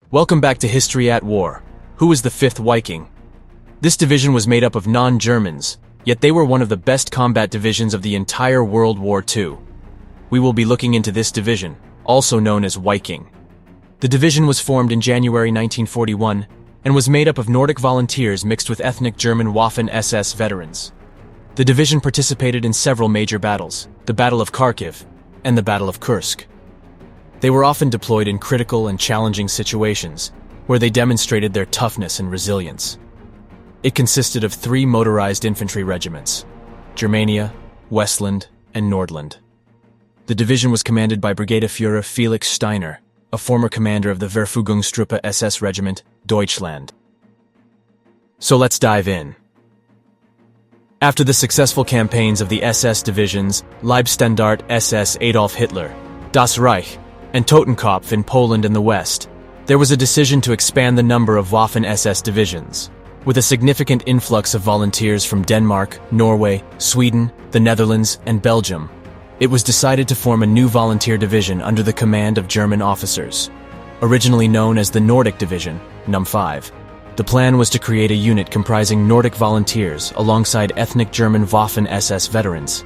Welcome back to History at War. Who was the 5th Viking? This division was made up of non-Germans, yet they were one of the best combat divisions of the entire World War II. We will be looking into this division, also known as Viking. The division was formed in January 1941 and was made up of Nordic volunteers mixed with ethnic German Waffen SS veterans. The division participated in several major battles, the Battle of Kharkiv and the Battle of Kursk. They were often deployed in critical and challenging situations, where they demonstrated their toughness and resilience. It consisted of 3 motorized infantry regiments: Germania, Westland, and Nordland. The division was commanded by Brigadeführer Felix Steiner, a former commander of the Verfügungstruppe SS Regiment, Deutschland. So let's dive in. After the successful campaigns of the SS divisions Leibstandarte SS Adolf Hitler, Das Reich, and Totenkopf in Poland and the West, there was a decision to expand the number of Waffen SS divisions. With a significant influx of volunteers from Denmark, Norway, Sweden, the Netherlands, and Belgium, it was decided to form a new volunteer division under the command of German officers. Originally known as the Nordic Division, Num 5, the plan was to create a unit comprising Nordic volunteers alongside ethnic German Waffen SS veterans.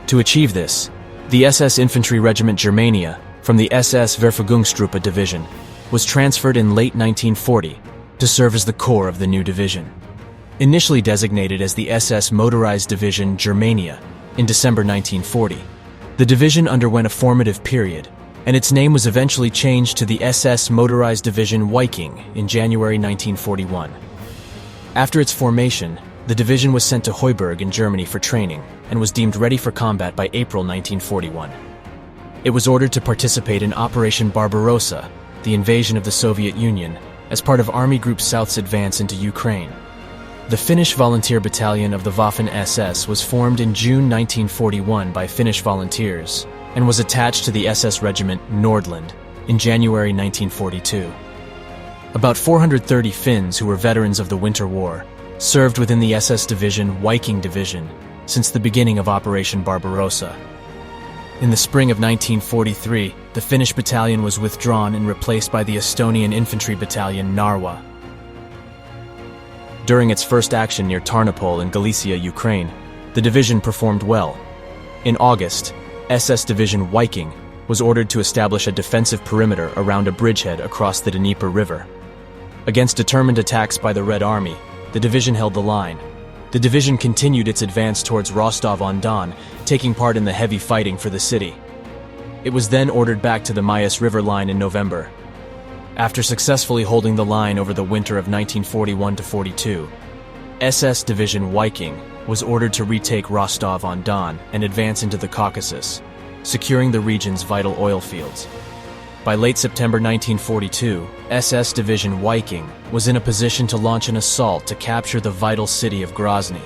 To achieve this, the SS Infantry Regiment Germania from the SS Verfügungstruppe division was transferred in late 1940 to serve as the core of the new division. Initially designated as the SS Motorized Division Germania in December 1940, the division underwent a formative period, and its name was eventually changed to the SS Motorized Division Viking in January 1941. After its formation, the division was sent to Heuberg in Germany for training and was deemed ready for combat by April 1941. It was ordered to participate in Operation Barbarossa, the invasion of the Soviet Union, as part of Army Group South's advance into Ukraine. The Finnish Volunteer Battalion of the Waffen SS was formed in June 1941 by Finnish volunteers and was attached to the SS Regiment Nordland in January 1942. About 430 Finns who were veterans of the Winter War served within the SS Division Viking Division since the beginning of Operation Barbarossa. In the spring of 1943, the Finnish battalion was withdrawn and replaced by the Estonian Infantry Battalion Narwa. During its first action near Tarnopol in Galicia, Ukraine, the division performed well. In August, SS Division Viking was ordered to establish a defensive perimeter around a bridgehead across the Dnieper River. Against determined attacks by the Red Army, the division held the line. The division continued its advance towards Rostov-on-Don, taking part in the heavy fighting for the city. It was then ordered back to the Mayas River line in November. After successfully holding the line over the winter of 1941-42, SS Division Viking was ordered to retake Rostov-on-Don and advance into the Caucasus, securing the region's vital oil fields. By late September 1942, SS Division Viking was in a position to launch an assault to capture the vital city of Grozny.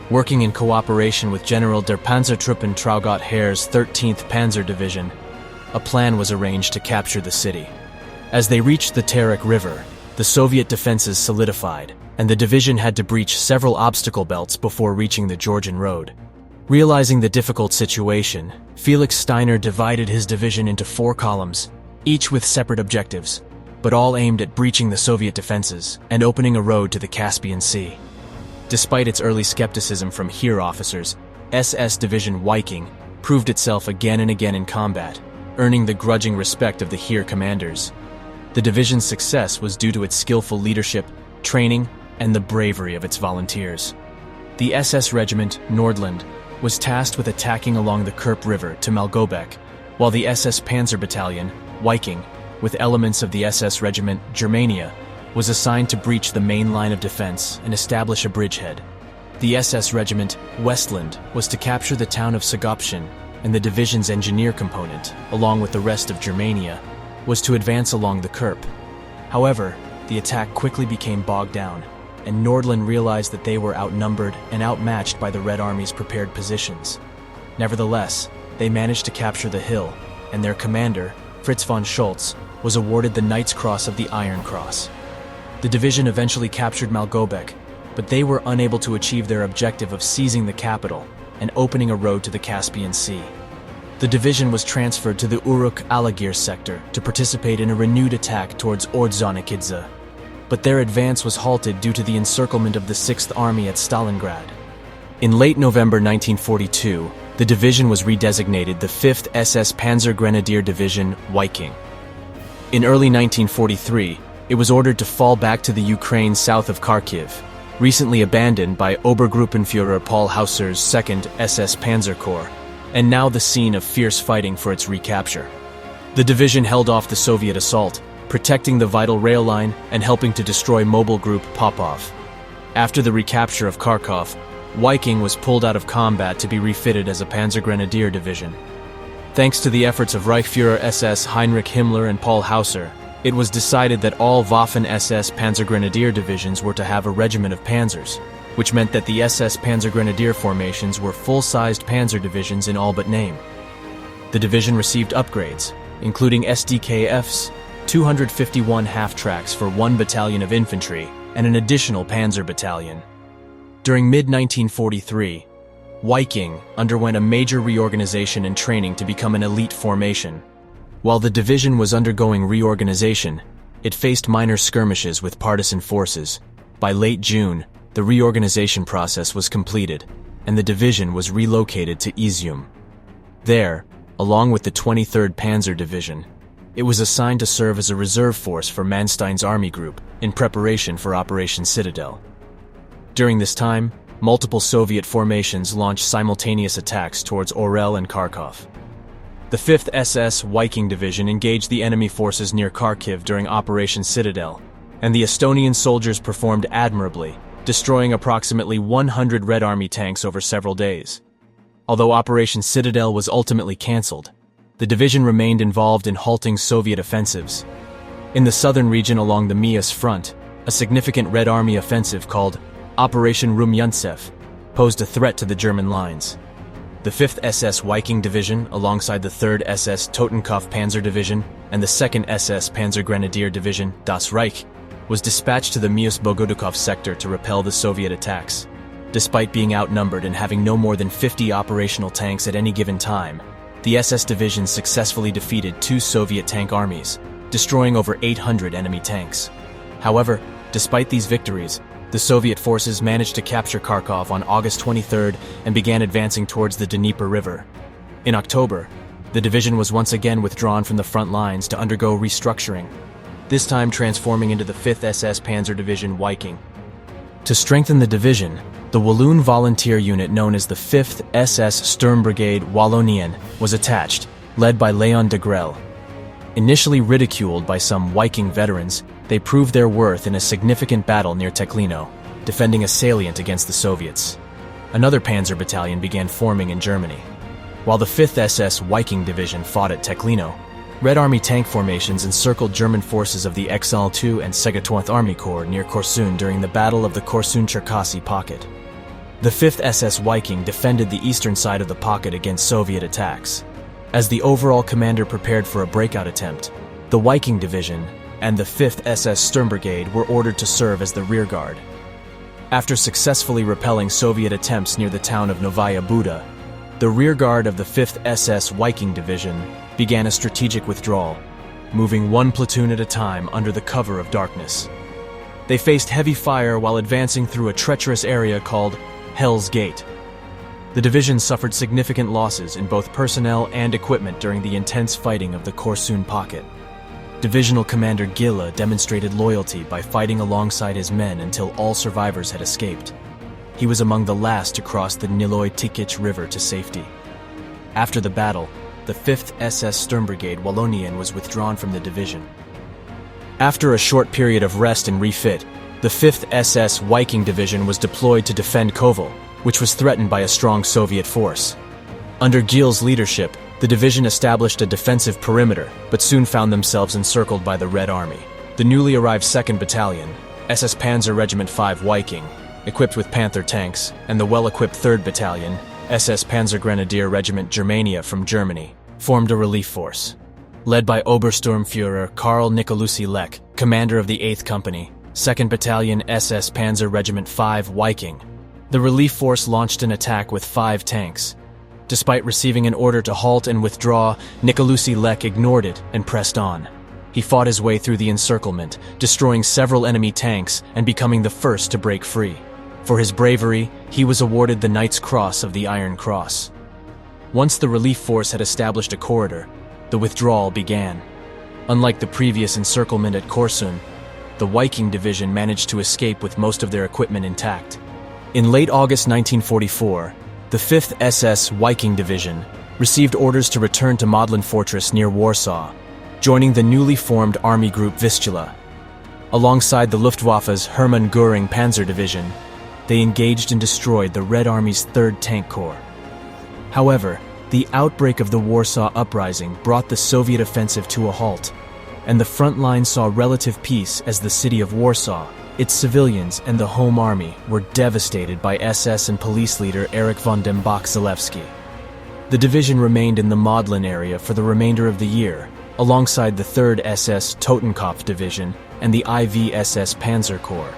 Working in cooperation with General der Panzertruppen Traugott Heer's 13th Panzer Division, a plan was arranged to capture the city. As they reached the Terek River, the Soviet defenses solidified, and the division had to breach several obstacle belts before reaching the Georgian Road. Realizing the difficult situation, Felix Steiner divided his division into 4 columns, each with separate objectives, but all aimed at breaching the Soviet defenses and opening a road to the Caspian Sea. Despite its early skepticism from Heer officers, SS Division Viking proved itself again and again in combat, earning the grudging respect of the Heer commanders. The division's success was due to its skillful leadership, training, and the bravery of its volunteers. The SS Regiment Nordland was tasked with attacking along the Kurp River to Malgobek, while the SS Panzer Battalion Viking, with elements of the SS Regiment Germania, was assigned to breach the main line of defense and establish a bridgehead. The SS Regiment Westland was to capture the town of Sagopshin, and the division's engineer component, along with the rest of Germania, was to advance along the Kurp. However, the attack quickly became bogged down, and Nordland realized that they were outnumbered and outmatched by the Red Army's prepared positions. Nevertheless, they managed to capture the hill, and their commander, Fritz von Schultz, was awarded the Knight's Cross of the Iron Cross. The division eventually captured Malgobek, but they were unable to achieve their objective of seizing the capital and opening a road to the Caspian Sea. the division was transferred to the Uruk-Alagir sector to participate in a renewed attack towards Ordzhonikidze. But their advance was halted due to the encirclement of the 6th Army at Stalingrad. In late November 1942, the division was redesignated the 5th SS Panzer Grenadier Division Wiking. In early 1943, it was ordered to fall back to the Ukraine south of Kharkiv, recently abandoned by Obergruppenführer Paul Hauser's 2nd SS Panzer Corps, and now the scene of fierce fighting for its recapture. The division held off the Soviet assault, protecting the vital rail line and helping to destroy mobile group Popov. After the recapture of Kharkov, Wiking was pulled out of combat to be refitted as a Panzer Grenadier division. Thanks to the efforts of Reichsfuhrer SS Heinrich Himmler and Paul Hauser, it was decided that all Waffen-SS Panzer Grenadier divisions were to have a regiment of panzers, which meant that the SS Panzer Grenadier formations were full-sized panzer divisions in all but name. The division received upgrades, including SDKFs, 251 half-tracks for 1 battalion of infantry, and an additional panzer battalion. During mid-1943, Wiking underwent a major reorganization and training to become an elite formation. While the division was undergoing reorganization, it faced minor skirmishes with partisan forces. By late June, the reorganization process was completed, and the division was relocated to Izium. There, along with the 23rd Panzer Division, it was assigned to serve as a reserve force for Manstein's army group in preparation for Operation Citadel. During this time, multiple Soviet formations launched simultaneous attacks towards Orel and Kharkov. The 5th SS Wiking Division engaged the enemy forces near Kharkiv during Operation Citadel, and the Estonian soldiers performed admirably, destroying approximately 100 Red Army tanks over several days. Although Operation Citadel was ultimately cancelled, the division remained involved in halting Soviet offensives. In the southern region along the Mias front, a significant Red Army offensive called Operation Rumyantsev posed a threat to the German lines. The 5th SS Wiking Division, alongside the 3rd SS Totenkopf Panzer Division and the 2nd SS Panzer Grenadier Division, Das Reich, was dispatched to the Mias-Bogodukov sector to repel the Soviet attacks. Despite being outnumbered and having no more than 50 operational tanks at any given time, the SS division successfully defeated 2 Soviet tank armies, destroying over 800 enemy tanks. However, despite these victories, the Soviet forces managed to capture Kharkov on August 23rd and began advancing towards the Dnieper River. In October, the division was once again withdrawn from the front lines to undergo restructuring, this time transforming into the 5th SS Panzer Division Wiking. To strengthen the division, the Walloon volunteer unit known as the 5th SS Sturmbrigade Wallonien was attached, led by Leon de Grelle. Initially ridiculed by some Wiking veterans, they proved their worth in a significant battle near Teklino, defending a salient against the Soviets. Another panzer battalion began forming in Germany. While the 5th SS Wiking Division fought at Teklino, Red Army tank formations encircled German forces of the XL2 and Segatorth Army Corps near Korsun during the Battle of the Korsun-Cherkasy Pocket. The 5th SS Wiking defended the eastern side of the pocket against Soviet attacks. As the overall commander prepared for a breakout attempt, the Wiking Division and the 5th SS Sturmbrigade were ordered to serve as the rearguard. After successfully repelling Soviet attempts near the town of Novaya Buda, the rearguard of the 5th SS Wiking Division began a strategic withdrawal, moving 1 platoon at a time under the cover of darkness. They faced heavy fire while advancing through a treacherous area called Hell's Gate. The division suffered significant losses in both personnel and equipment during the intense fighting of the Korsun Pocket. Divisional Commander Gilla demonstrated loyalty by fighting alongside his men until all survivors had escaped. He was among the last to cross the Niloy Tikich River to safety. After the battle, the 5th SS Sturmbrigade Wallonien was withdrawn from the division. After a short period of rest and refit, the 5th SS Wiking Division was deployed to defend Kovel, which was threatened by a strong Soviet force. Under Gill's leadership, the division established a defensive perimeter, but soon found themselves encircled by the Red Army. The newly arrived 2nd Battalion, SS Panzer Regiment 5 Wiking, equipped with Panther tanks, and the well-equipped 3rd Battalion, SS Panzer Grenadier Regiment Germania from Germany, formed a relief force. Led by Obersturmführer Karl Nicolucci Lech, commander of the 8th Company, 2nd Battalion SS Panzer Regiment 5 Wiking, the relief force launched an attack with 5 tanks. Despite receiving an order to halt and withdraw, meticulously ignored it and pressed on. He fought his way through the encirclement, destroying several enemy tanks and becoming the first to break free. For his bravery, he was awarded the Knight's Cross of the Iron Cross. Once the relief force had established a corridor, the withdrawal began. Unlike the previous encirclement at Korsun, the Wiking Division managed to escape with most of their equipment intact. In late August 1944, the 5th SS Wiking Division received orders to return to Modlin Fortress near Warsaw, joining the newly formed Army Group Vistula. Alongside the Luftwaffe's Hermann Göring Panzer Division, they engaged and destroyed the Red Army's 3rd Tank Corps. However, the outbreak of the Warsaw Uprising brought the Soviet offensive to a halt, and the front line saw relative peace as the city of Warsaw, its civilians, and the Home Army were devastated by SS and police leader Erich von dem Bach-Zelewski. The division remained in the Modlin area for the remainder of the year, alongside the 3rd SS Totenkopf Division and the IV SS Panzer Corps.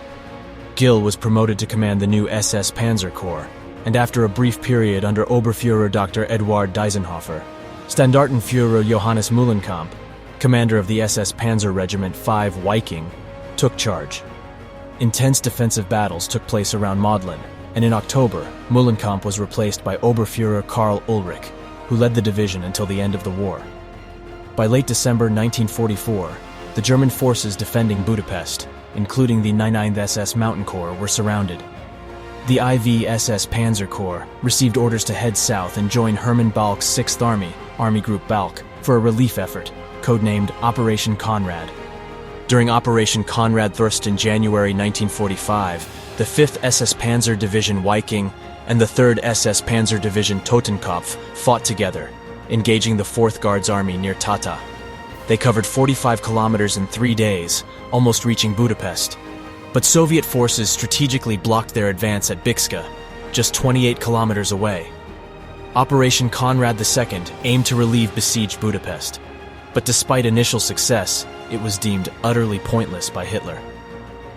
Gill was promoted to command the new SS Panzer Corps, and after a brief period under Oberfuhrer Dr. Eduard Deisenhofer, Standartenführer Johannes Mühlenkamp, commander of the SS Panzer Regiment 5 Wiking, took charge. Intense defensive battles took place around Modlin, and in October, Mühlenkamp was replaced by Oberfuhrer Karl Ulrich, who led the division until the end of the war. By late December 1944, the German forces defending Budapest, including the 99th SS Mountain Corps, were surrounded. The IV SS Panzer Corps received orders to head south and join Hermann Balck's 6th Army, Army Group Balck, for a relief effort, codenamed Operation Conrad. During Operation Conrad Thirst in January 1945, the 5th SS Panzer Division Wiking and the 3rd SS Panzer Division Totenkopf fought together, engaging the 4th Guards Army near Tata. They covered 45 kilometers in 3 days, almost reaching Budapest. But Soviet forces strategically blocked their advance at Bixka, just 28 kilometers away. Operation Conrad II aimed to relieve besieged Budapest. But despite initial success, it was deemed utterly pointless by Hitler.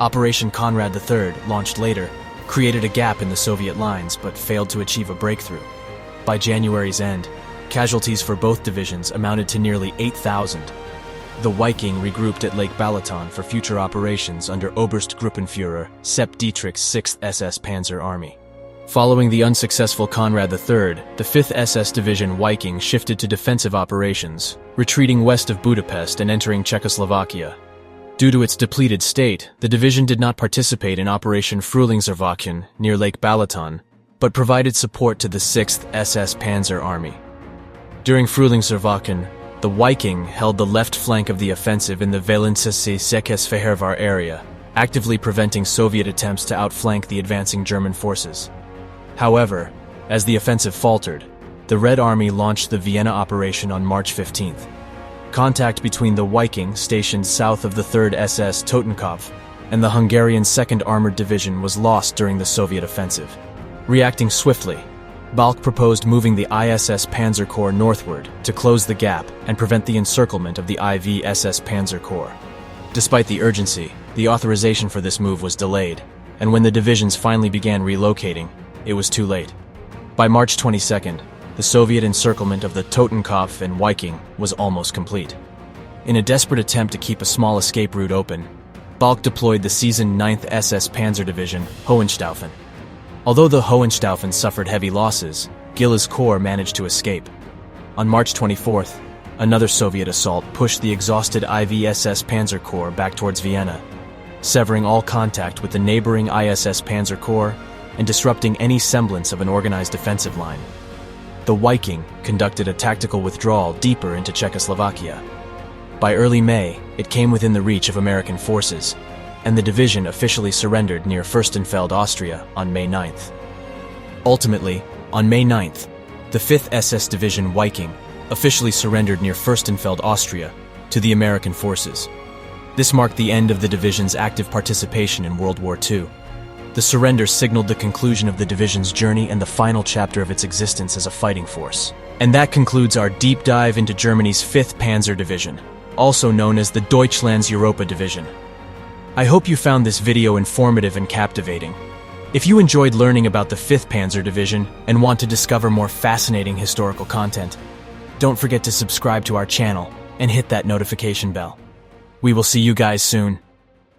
Operation Conrad III, launched later, created a gap in the Soviet lines but failed to achieve a breakthrough. By January's end, casualties for both divisions amounted to nearly 8,000. The Wiking regrouped at Lake Balaton for future operations under Oberstgruppenführer Sepp Dietrich's 6th SS Panzer Army. Following the unsuccessful Conrad III, the 5th SS Division Wiking shifted to defensive operations, retreating west of Budapest and entering Czechoslovakia. Due to its depleted state, the division did not participate in Operation Frühlingserwachen near Lake Balaton, but provided support to the 6th SS Panzer Army. During Frühlingserwachen, the Wiking held the left flank of the offensive in the Valences-Sekes-Fehérvár area, actively preventing Soviet attempts to outflank the advancing German forces. However, as the offensive faltered, the Red Army launched the Vienna operation on March 15th. Contact between the Wiking stationed south of the 3rd SS Totenkopf and the Hungarian 2nd Armored Division was lost during the Soviet offensive. Reacting swiftly, Balck proposed moving the ISS Panzer Corps northward to close the gap and prevent the encirclement of the IV SS Panzer Corps. Despite the urgency, the authorization for this move was delayed, and when the divisions finally began relocating, it was too late. By March 22nd, the Soviet encirclement of the Totenkopf and Wiking was almost complete. In a desperate attempt to keep a small escape route open, Balck deployed the seasoned 9th SS Panzer Division, Hohenstaufen. Although the Hohenstaufen suffered heavy losses, Gill's corps managed to escape. On March 24th, another Soviet assault pushed the exhausted IV SS Panzer Corps back towards Vienna, severing all contact with the neighboring ISS Panzer Corps and disrupting any semblance of an organized defensive line. The Wiking conducted a tactical withdrawal deeper into Czechoslovakia. By early May, it came within the reach of American forces, and the division officially surrendered near Fürstenfeld, Austria, on May 9th. Ultimately, on May 9th, the 5th SS Division Wiking officially surrendered near Fürstenfeld, Austria, to the American forces. This marked the end of the division's active participation in World War II. The surrender signaled the conclusion of the division's journey and the final chapter of its existence as a fighting force. And that concludes our deep dive into Germany's 5th Panzer Division, also known as the Deutschland's Europa Division. I hope you found this video informative and captivating. If you enjoyed learning about the 5th Panzer Division and want to discover more fascinating historical content, don't forget to subscribe to our channel and hit that notification bell. We will see you guys soon.